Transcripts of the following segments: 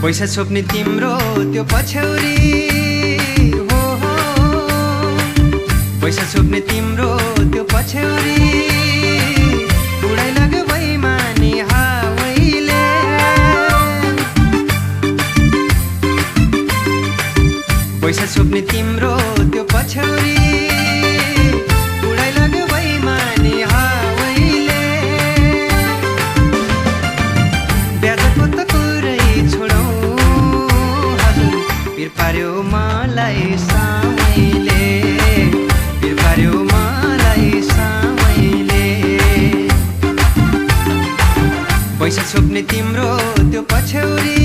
पैसा छोप्ने तिम्रो त्यो पछ्यौरी हो, पैसा छोप्ने तिम्रो त्यो पछ्यौरी उडाइ लाग्यो बैमानी हावैले। पैसा छोप्ने तिम्रो त्यो पछ्यौरी उडाइ लाग्यो बैमानी हावैले। ब्याजको त कुरै छोडौँ हजुर, पिर पार्यो मलाई सामैले, पिर पार्यो मलाई सामैले। पैसा छोप्ने तिम्रो त्यो पछ्यौरी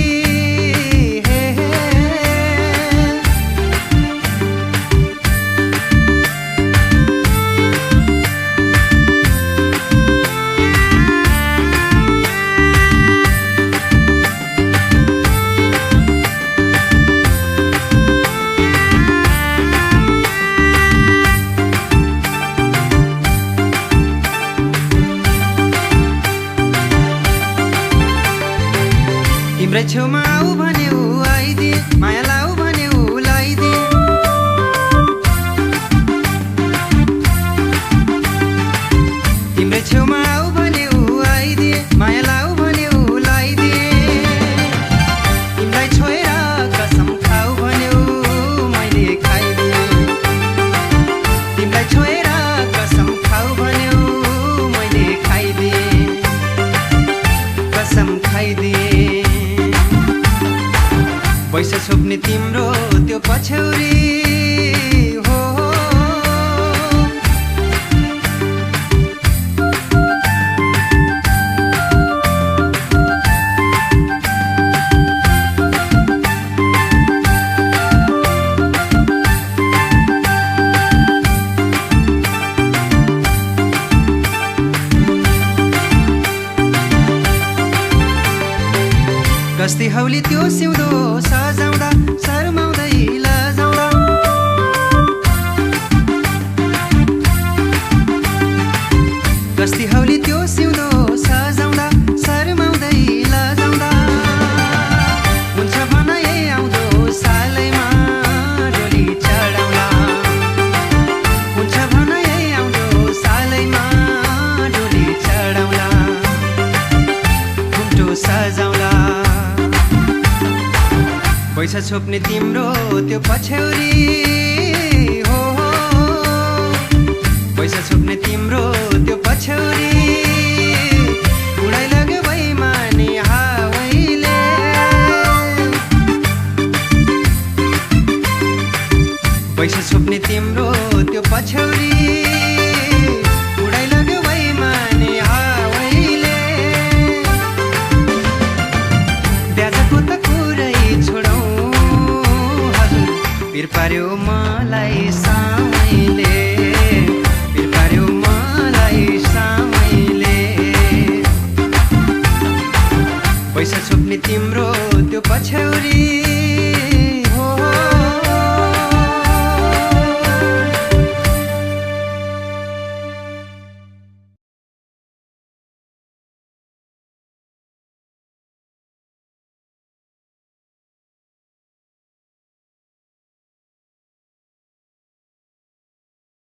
तिम्रै छेउमा आऊ भने ऊ आइदिए, माया लाऊ भने ऊ लाइदिए। तिम्रै छेउमा आऊ भने ऊ आइदिए, माया लाऊ भने ऊ लाइदिए। तिमीलाई छोएर कसम खाऊ भने ऊ मैले खाइदिए। तिमीलाई छोएर कसम खाऊ भने ऊ मैले खाइदिए, कसम खाइदिए। पैसा छोप्ने तिम्रो त्यो पछ्यौरी हो, कस्ती हौली त्यो सिउँदो सजाउँदा शर्माउँदै लजाउँदा। कस्ती हौली त्यो सिउँदो सजाउँदा शर्माउँदै लजाउँदा। हुन्छ भन यही आउँदो सालैमा डोली चढाउँला। हुन्छ भन यही आउँदो सालैमा डोली चढाउँला, घुम्टो सजाउँला। पैसा छोप्ने तिम्रो त्यो पछ्यौरी हो, पैसा छोप्ने तिम्रो त्यो पछ्यौरी उडाइ लाग्यो बैमानी हावैले। पैसा छोप्ने तिम्रो त्यो पछ्यौरी उडाइ लाग्यो बैमानी हावैले। ब्याजको त कुरै छोडौँ हजुर, पिर पार्यो मलाई सामैले, पिर पार्यो मलाई सामैले। पैसा छोप्ने तिम्रो त्यो पछ्यौरी